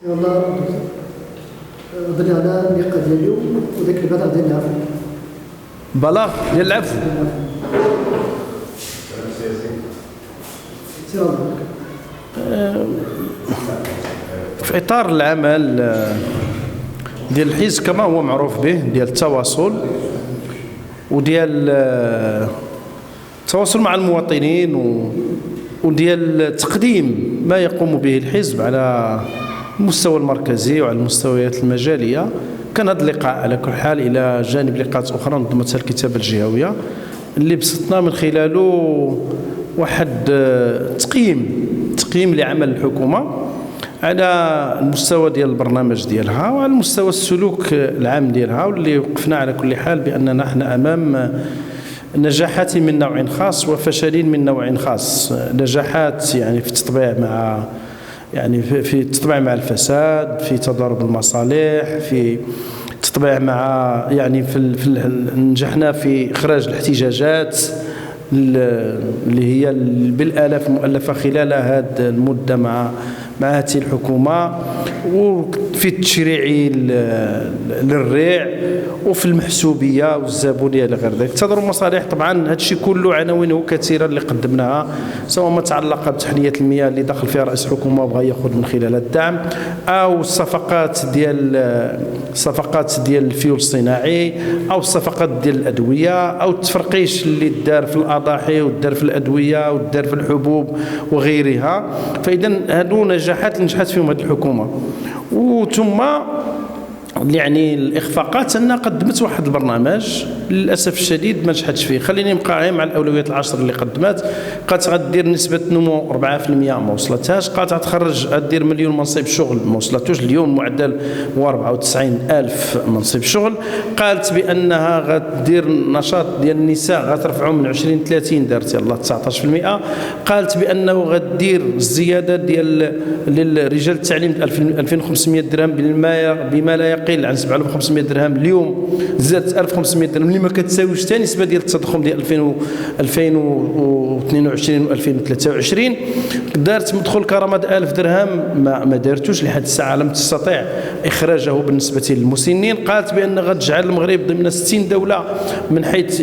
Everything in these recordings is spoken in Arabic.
والله بني على النقاط ديال اليوم وذاك البلاغ ديال العفو. بلاغ ديال العفو. في اطار العمل ديال الحزب كما هو معروف به ديال التواصل وديال التواصل مع المواطنين وديال تقديم ما يقوم به الحزب على المستوى المركزي وعلى المستويات المجاليه. كان هذا اللقاء على كل حال الى جانب لقاءات اخرى نظمتها الكتابه الجهويه اللي بسطنا من خلاله واحد تقييم لعمل الحكومه على المستوى ديال البرنامج ديالها وعلى المستوى السلوك العام ديالها، واللي وقفنا على كل حال باننا احنا امام نجاحات من نوع خاص وفشل من نوع خاص. نجاحات يعني في التطبيع مع في التطبيع مع الفساد، في تضارب المصالح، في التطبيع مع نجحنا في اخراج الاحتجاجات اللي هي بالالاف المؤلفه خلال هذه المده مع هذه الحكومه، وفي التشريع للريع وفي المحسوبيه والزبونيه الى غير ذلك. تضارب المصالح طبعا هذا الشيء كله عناوينه كثيره اللي قدمناها، سواء ما تعلق بتحليه المياه اللي دخل فيها رئيس الحكومه وبغى ياخذ من خلال الدعم، او الصفقات ديال الفيول الصناعي، او الصفقات ديال الادويه، او التفرقيش اللي دار في الاضاحي ودار في الادويه ودار في الحبوب وغيرها. فاذا هادو نجاحات اللي نجحت فيهم هذه الحكومه. وثم يعني الاخفاقات انها قدمت واحد البرنامج للاسف الشديد ما نجحتش فيه. خليني نبقى مع الاولويات العشر اللي قدمت. قالت غدير نسبه نمو 4% ما وصلتهاش، قالت غتخرج غدير مليون منصب شغل ما وصلتوش، اليوم معدل هو 94,000 منصب شغل. قالت بانها غدير نشاط ديال النساء غترفعوا من 20 30 دارت يلاه 19%. قالت بانه غدير الزياده ديال للرجال التعليم 2500 درهم بما لا يقل عن 7500 درهم، اليوم زادت 1500 درهم اللي ما كتساويش حتى نسبه ديال التضخم ديال 2022 و 2023. دارت مدخول كرامه 1000 درهم ما دارتوش لحد الساعه، لم تستطيع اخراجه بالنسبه للمسنين. قالت بان غتجعل المغرب ضمن 60 دوله من حيث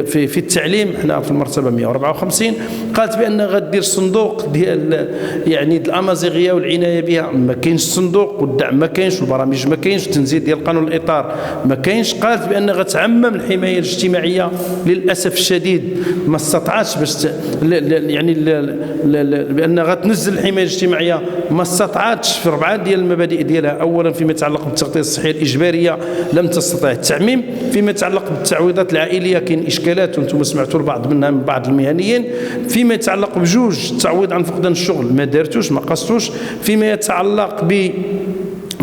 في التعليم، حنا في المرتبه 154. قالت بان غدير صندوق ديال الامازيغيه والعنايه بها، ما كاينش الصندوق والدعم ما كاينش والبرامج ما كاينش، التنزيل ديال قانون الاطار ما كاينش. قالت بان غتعمم الحمايه الاجتماعيه، للاسف الشديد ما استطاعتش باش بان غتنزل الحمايه الاجتماعيه، ما استطاعتش في 4 ديال المبادئ ديالها. اولا فيما يتعلق بالتغطيه الصحيه الاجباريه لم تستطع التعميم، فيما يتعلق بالتعويضات العائليه كاين اشكالات وانتم سمعتوا البعض منها من بعض المهنيين. فيما يتعلق بجوج التعويض عن فقدان الشغل ما دارتوش ما قصتوش. فيما يتعلق ب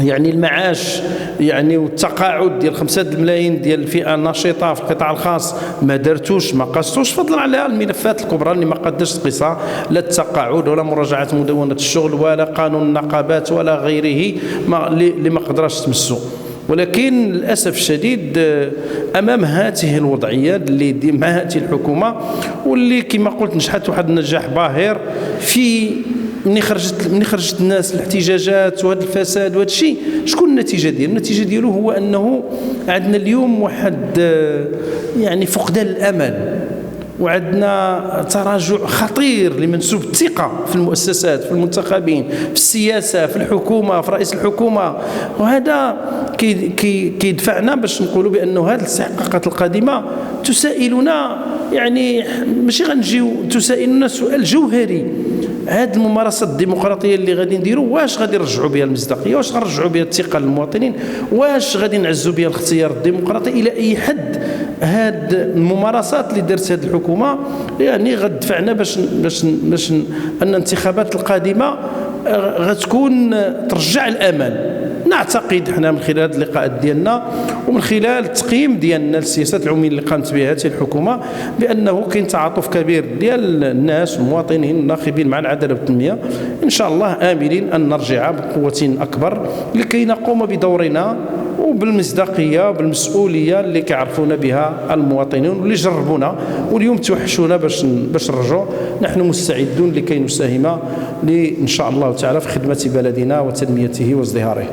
المعاش والتقاعد ديال 5 الملايين ديال الفئه النشطه في القطاع الخاص ما درتوش ما قصتوش، فضلا على الملفات الكبرى اللي ما قدرش تقيسها، لا التقاعد ولا مراجعه مدونه الشغل ولا قانون النقابات ولا غيره اللي ما قدرش تمسو. ولكن للاسف الشديد امام هذه الوضعيات اللي مع هذه الحكومه واللي كما قلت نجحت واحد النجاح باهر في مني خرجت الناس الاحتجاجات وهذا الفساد وهذا الشيء، شكون النتيجه ديالو؟ النتيجه ديالو هو انه عندنا اليوم واحد فقدان الامل، وعندنا تراجع خطير لمنسوب الثقه في المؤسسات، في المنتخبين، في السياسه، في الحكومه، في رئيس الحكومه. وهذا كيدفعنا باش نقولوا بانه هذه الاستحقاقات القادمه تسائلنا، ماشي غنجيو تسائلنا سؤال جوهري. هذه الممارسات الديمقراطيه اللي غادي نديروا، واش غادي نرجعوا بها المصداقيه، واش غنرجعوا بها الثقه للمواطنين، واش غادي نعزوا بها الاختيار الديمقراطي؟ الى اي حد هذه الممارسات اللي دارت هذه الحكومه غتدفعنا باش ان الانتخابات القادمه غتكون ترجع الامل نعتقد حنا من خلال اللقاءات ديالنا ومن خلال التقييم ديالنا للسياسات العموميه اللي قامت بها هذه الحكومه بانه كاين تعاطف كبير ديال الناس والمواطنين الناخبين مع العداله والتنميه. ان شاء الله املين ان نرجع بقوه اكبر لكي نقوم بدورنا وبالمصداقيه وبالمسؤوليه اللي كيعرفونا بها المواطنين واللي جربونا واليوم توحشونا باش نرجعوا. نحن مستعدون لكي نساهم ان شاء الله تعالى في خدمه بلدنا وتنميته وازدهاره.